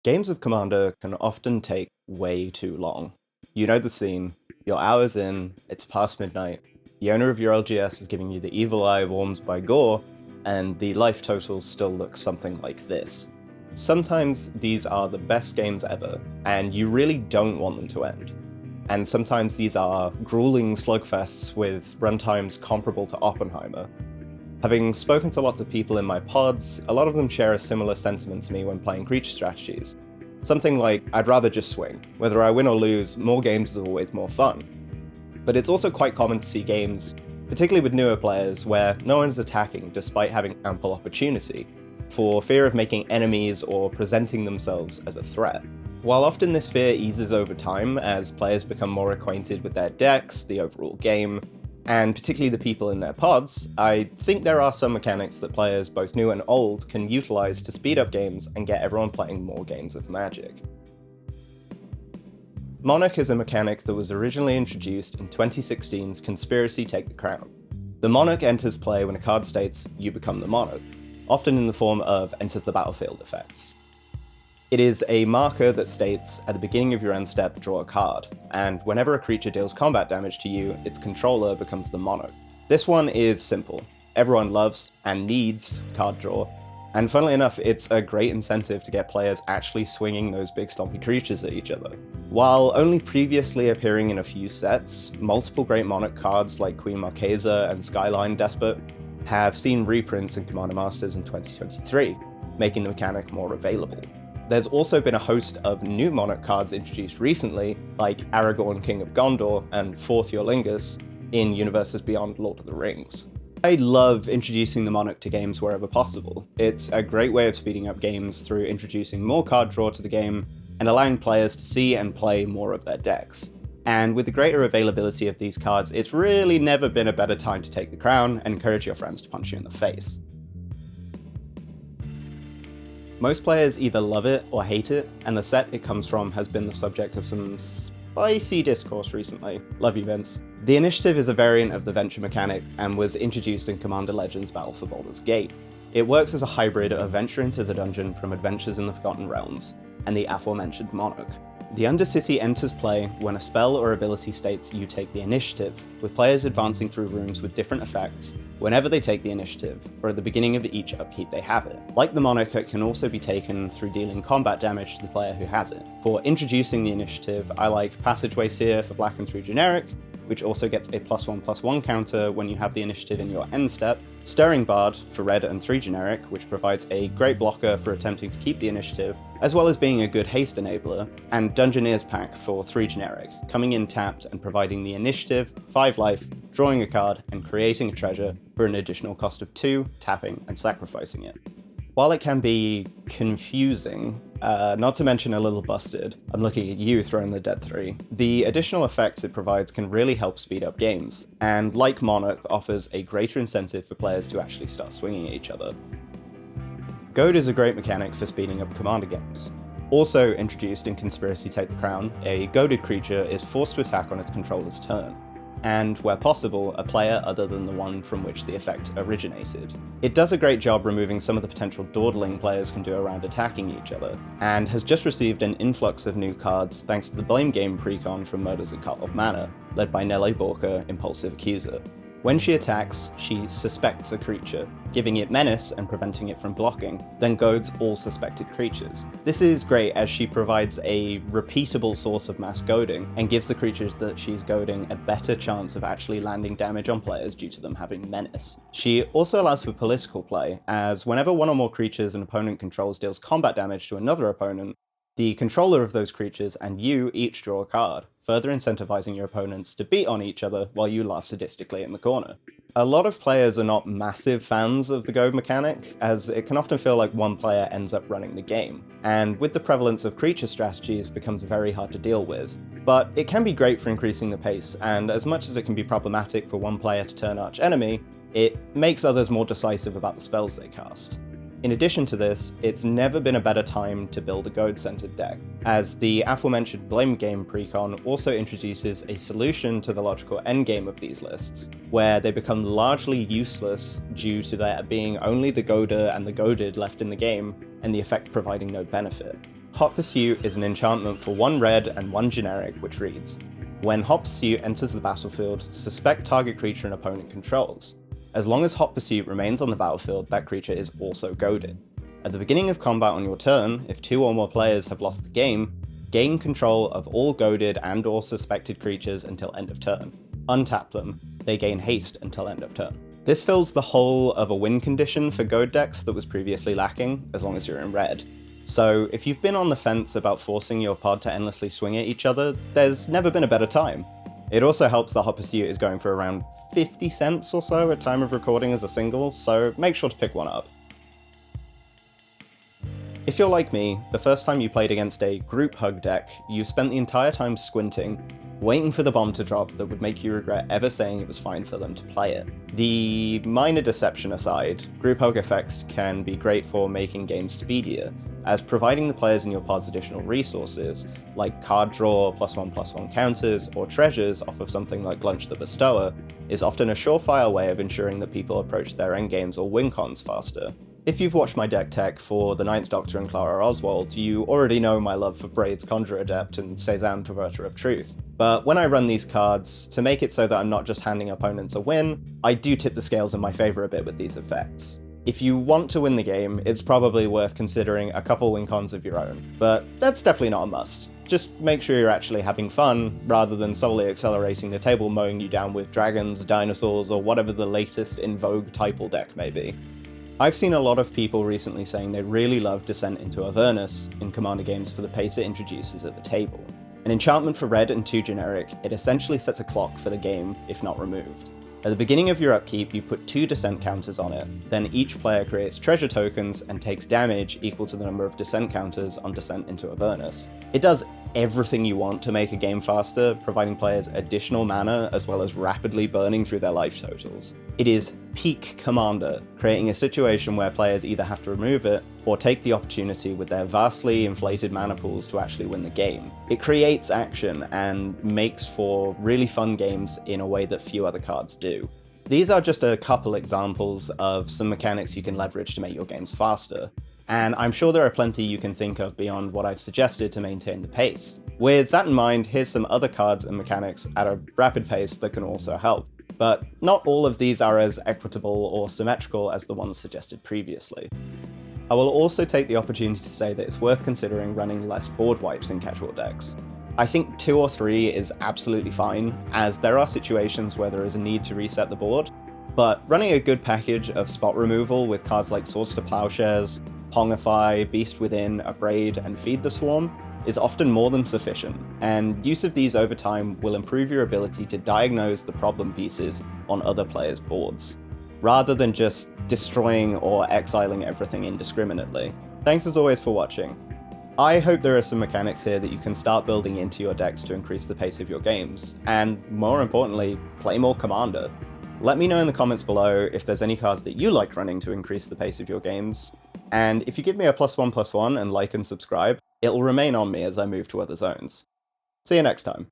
Games of Commander can often take way too long. You know the scene, you're hours in, it's past midnight, the owner of your LGS is giving you the evil eye of Orms by Gore, and the life total still looks something like this. Sometimes these are the best games ever, and you really don't want them to end. And sometimes these are grueling slugfests with runtimes comparable to Oppenheimer. Having spoken to lots of people in my pods, a lot of them share a similar sentiment to me when playing creature strategies. Something like, I'd rather just swing. Whether I win or lose, more games is always more fun. But it's also quite common to see games, particularly with newer players, where no one is attacking despite having ample opportunity, for fear of making enemies or presenting themselves as a threat. While often this fear eases over time as players become more acquainted with their decks, the overall game, and particularly the people in their pods, I think there are some mechanics that players, both new and old, can utilize to speed up games and get everyone playing more games of Magic. Monarch is a mechanic that was originally introduced in 2016's Conspiracy Take the Crown. The Monarch enters play when a card states, "You become the Monarch," often in the form of enters the battlefield effects. It is a marker that states, at the beginning of your end step, draw a card, and whenever a creature deals combat damage to you, its controller becomes the Monarch. This one is simple. Everyone loves, and needs, card draw, and funnily enough, it's a great incentive to get players actually swinging those big stompy creatures at each other. While only previously appearing in a few sets, multiple great Monarch cards like Queen Marquesa and Skyline Despot have seen reprints in Commander Masters in 2023, making the mechanic more available. There's also been a host of new Monarch cards introduced recently, like Aragorn King of Gondor and Forth Yorlingus in Universes Beyond Lord of the Rings. I love introducing the Monarch to games wherever possible. It's a great way of speeding up games through introducing more card draw to the game and allowing players to see and play more of their decks. And with the greater availability of these cards, it's really never been a better time to take the crown and encourage your friends to punch you in the face. Most players either love it or hate it, and the set it comes from has been the subject of some spicy discourse recently. Love you, Vince. The Initiative is a variant of the Venture mechanic and was introduced in Commander Legends Battle for Baldur's Gate. It works as a hybrid of Venture into the Dungeon from Adventures in the Forgotten Realms, and the aforementioned Monarch. The Undercity enters play when a spell or ability states you take the initiative, with players advancing through rooms with different effects whenever they take the initiative, or at the beginning of each upkeep they have it. Like the Monarch, it can also be taken through dealing combat damage to the player who has it. For introducing the initiative, I like Passageway Seer for black and 3 generic, which also gets a +1/+1 counter when you have the initiative in your end step, Stirring Bard for red and 3 generic, which provides a great blocker for attempting to keep the initiative, as well as being a good haste enabler, and Dungeoneer's Pack for 3 generic, coming in tapped and providing the initiative, 5 life, drawing a card, and creating a treasure for an additional cost of 2, tapping and sacrificing it. While it can be confusing, not to mention a little busted, I'm looking at you throwing the dead 3, the additional effects it provides can really help speed up games, and like Monarch, offers a greater incentive for players to actually start swinging at each other. Goad is a great mechanic for speeding up Commander games. Also introduced in Conspiracy Take the Crown, a goaded creature is forced to attack on its controller's turn, and, where possible, a player other than the one from which the effect originated. It does a great job removing some of the potential dawdling players can do around attacking each other, and has just received an influx of new cards thanks to the Blame Game precon from Murders at Karlov Manor, led by Nelle Borka, Impulsive Accuser. When she attacks, she suspects a creature, giving it menace and preventing it from blocking, then goads all suspected creatures. This is great as she provides a repeatable source of mass goading, and gives the creatures that she's goading a better chance of actually landing damage on players due to them having menace. She also allows for political play, as whenever one or more creatures an opponent controls deals combat damage to another opponent, the controller of those creatures and you each draw a card, further incentivizing your opponents to beat on each other while you laugh sadistically in the corner. A lot of players are not massive fans of the Goad mechanic, as it can often feel like one player ends up running the game, and with the prevalence of creature strategies, becomes very hard to deal with. But it can be great for increasing the pace, and as much as it can be problematic for one player to turn arch enemy, it makes others more decisive about the spells they cast. In addition to this, it's never been a better time to build a Goad-centered deck, as the aforementioned Blame Game precon also introduces a solution to the logical endgame of these lists, where they become largely useless due to there being only the Goader and the Goaded left in the game, and the effect providing no benefit. Hot Pursuit is an enchantment for 1 red and 1 generic, which reads, when Hot Pursuit enters the battlefield, suspect target creature an opponent controls. As long as Hot Pursuit remains on the battlefield, that creature is also goaded. At the beginning of combat on your turn, if 2 or more players have lost the game, gain control of all goaded and or suspected creatures until end of turn. Untap them, they gain haste until end of turn. This fills the hole of a win condition for Goad decks that was previously lacking, as long as you're in red. So if you've been on the fence about forcing your pod to endlessly swing at each other, there's never been a better time. It also helps the Hot Pursuit is going for around 50 cents or so at time of recording as a single, so make sure to pick one up. If you're like me, the first time you played against a Grouphug deck, you spent the entire time squinting, waiting for the bomb to drop that would make you regret ever saying it was fine for them to play it. The minor deception aside, Grouphug effects can be great for making games speedier, as providing the players in your pods additional resources, like card draw, +1/+1 counters, or treasures off of something like Glunch the Bestower, is often a surefire way of ensuring that people approach their endgames or win cons faster. If you've watched my deck tech for the Ninth Doctor and Clara Oswald, you already know my love for Braid's Conjure Adept and Cezanne Perverter of Truth. But when I run these cards, to make it so that I'm not just handing opponents a win, I do tip the scales in my favour a bit with these effects. If you want to win the game, it's probably worth considering a couple win cons of your own, but that's definitely not a must. Just make sure you're actually having fun, rather than solely accelerating the table, mowing you down with dragons, dinosaurs, or whatever the latest in vogue typal deck may be. I've seen a lot of people recently saying they really love Descent into Avernus in Commander games for the pace it introduces at the table. An enchantment for red and 2 generic, it essentially sets a clock for the game, if not removed. At the beginning of your upkeep, you put 2 descent counters on it, then each player creates treasure tokens and takes damage equal to the number of descent counters on Descent into Avernus. It does everything you want to make a game faster, providing players additional mana as well as rapidly burning through their life totals. It is peak Commander, creating a situation where players either have to remove it or take the opportunity with their vastly inflated mana pools to actually win the game. It creates action and makes for really fun games in a way that few other cards do. These are just a couple examples of some mechanics you can leverage to make your games faster, and I'm sure there are plenty you can think of beyond what I've suggested to maintain the pace. With that in mind, here's some other cards and mechanics at a rapid pace that can also help. But not all of these are as equitable or symmetrical as the ones suggested previously. I will also take the opportunity to say that it's worth considering running less board wipes in casual decks. I think 2 or 3 is absolutely fine, as there are situations where there is a need to reset the board, but running a good package of spot removal with cards like Swords to Plowshares, Pongify, Beast Within, Abrade, and Feed the Swarm is often more than sufficient, and use of these over time will improve your ability to diagnose the problem pieces on other players' boards, rather than just destroying or exiling everything indiscriminately. Thanks as always for watching. I hope there are some mechanics here that you can start building into your decks to increase the pace of your games, and more importantly, play more Commander. Let me know in the comments below if there's any cards that you like running to increase the pace of your games, and if you give me a +1/+1 and like and subscribe, it'll remain on me as I move to other zones. See you next time.